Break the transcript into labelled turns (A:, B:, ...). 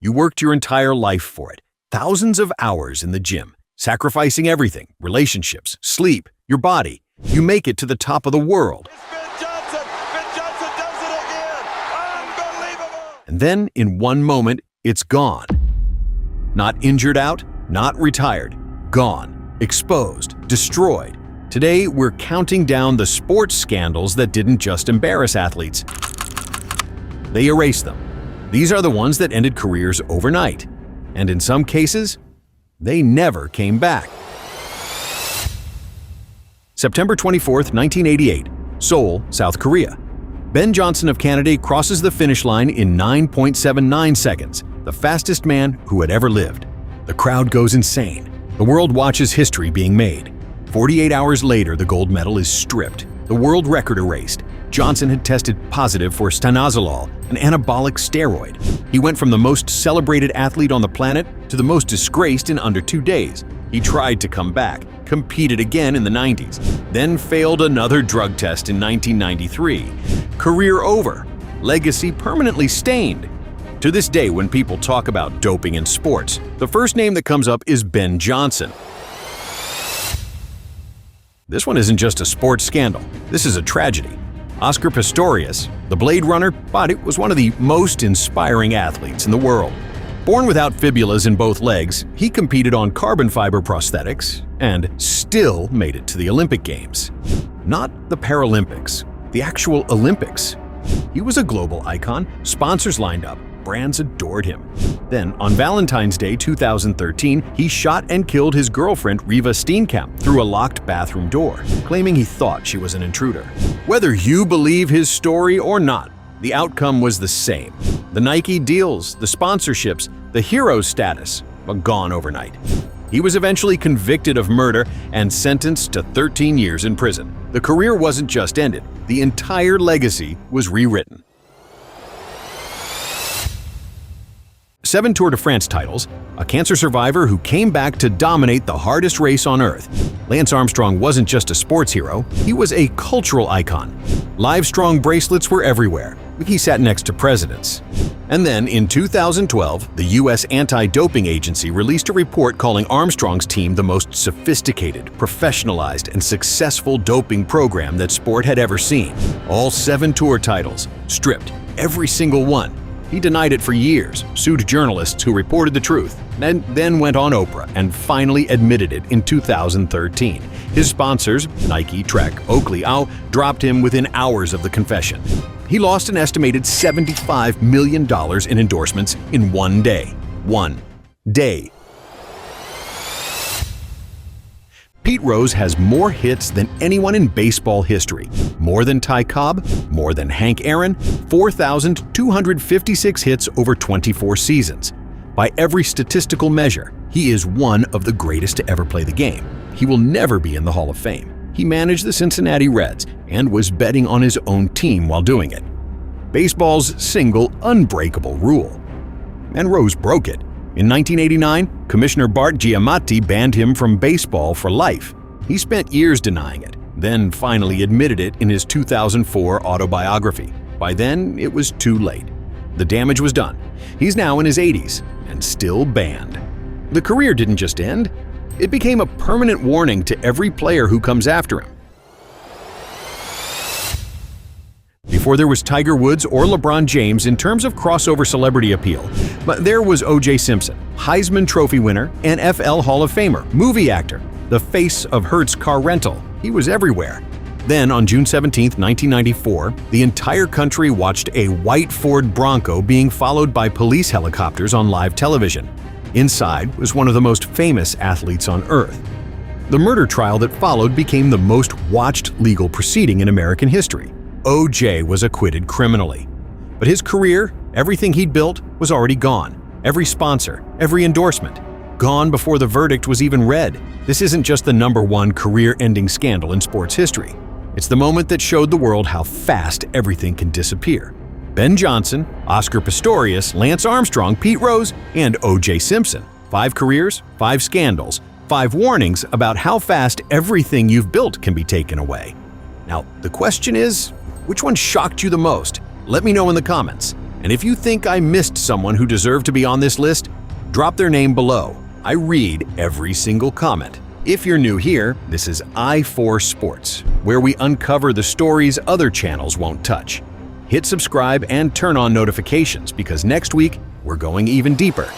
A: You worked your entire life for it. Thousands of hours in the gym, sacrificing everything, relationships, sleep, your body. You make it to the top of the world.
B: Ben Johnson! Ben Johnson does it again! Unbelievable!
A: And then, in one moment, it's gone. Not injured out, not retired. Gone, exposed, destroyed. Today, we're counting down the sports scandals that didn't just embarrass athletes. They erased them. These are the ones that ended careers overnight. And in some cases, they never came back. September 24, 1988, Seoul, South Korea. Ben Johnson of Canada crosses the finish line in 9.79 seconds, the fastest man who had ever lived. The crowd goes insane. The world watches history being made. 48 hours later, the gold medal is stripped, the world record erased. Johnson had tested positive for stanozolol, an anabolic steroid. He went from the most celebrated athlete on the planet to the most disgraced in under 2 days. He tried to come back, competed again in the 90s, then failed another drug test in 1993. Career over, legacy permanently stained. To this day, when people talk about doping in sports, the first name that comes up is Ben Johnson. This one isn't just a sports scandal, this is a tragedy. Oscar Pistorius, the Blade Runner, was one of the most inspiring athletes in the world. Born without fibulas in both legs, he competed on carbon fiber prosthetics and still made it to the Olympic Games. Not the Paralympics, the actual Olympics. He was a global icon, sponsors lined up, brands adored him. Then, on Valentine's Day 2013, he shot and killed his girlfriend Reeva Steenkamp through a locked bathroom door, claiming he thought she was an intruder. Whether you believe his story or not, the outcome was the same. The Nike deals, the sponsorships, the hero status, were gone overnight. He was eventually convicted of murder and sentenced to 13 years in prison. The career wasn't just ended, the entire legacy was rewritten. 7 Tour de France titles, a cancer survivor who came back to dominate the hardest race on Earth. Lance Armstrong wasn't just a sports hero, he was a cultural icon. Livestrong bracelets were everywhere. He sat next to presidents. And then, in 2012, the U.S. Anti-Doping Agency released a report calling Armstrong's team the most sophisticated, professionalized, and successful doping program that sport had ever seen. All 7 tour titles, stripped, every single one. He denied it for years, sued journalists who reported the truth, and then went on Oprah and finally admitted it in 2013. His sponsors, Nike, Trek, Oakley, dropped him within hours of the confession. He lost an estimated $75 million in endorsements in one day. One day. Pete Rose has more hits than anyone in baseball history. More than Ty Cobb, more than Hank Aaron, 4,256 hits over 24 seasons. By every statistical measure, he is one of the greatest to ever play the game. He will never be in the Hall of Fame. He managed the Cincinnati Reds and was betting on his own team while doing it. Baseball's single, unbreakable rule. And Rose broke it. In 1989, Commissioner Bart Giamatti banned him from baseball for life. He spent years denying it, then finally admitted it in his 2004 autobiography. By then, it was too late. The damage was done. He's now in his 80s and still banned. The career didn't just end, it became a permanent warning to every player who comes after him. Before there was Tiger Woods or LeBron James in terms of crossover celebrity appeal, but there was O.J. Simpson, Heisman Trophy winner, NFL Hall of Famer, movie actor, the face of Hertz Car Rental. He was everywhere. Then, on June 17, 1994, the entire country watched a white Ford Bronco being followed by police helicopters on live television. Inside was one of the most famous athletes on Earth. The murder trial that followed became the most watched legal proceeding in American history. O.J. was acquitted criminally. But his career, everything he'd built, was already gone. Every sponsor, every endorsement, gone before the verdict was even read. This isn't just the #1 career-ending scandal in sports history. It's the moment that showed the world how fast everything can disappear. Ben Johnson, Oscar Pistorius, Lance Armstrong, Pete Rose, and O.J. Simpson. 5 careers, 5 scandals, 5 warnings about how fast everything you've built can be taken away. Now, the question is, which one shocked you the most? Let me know in the comments. And if you think I missed someone who deserved to be on this list, drop their name below. I read every single comment. If you're new here, this is I4 Sports, where we uncover the stories other channels won't touch. Hit subscribe and turn on notifications because next week we're going even deeper.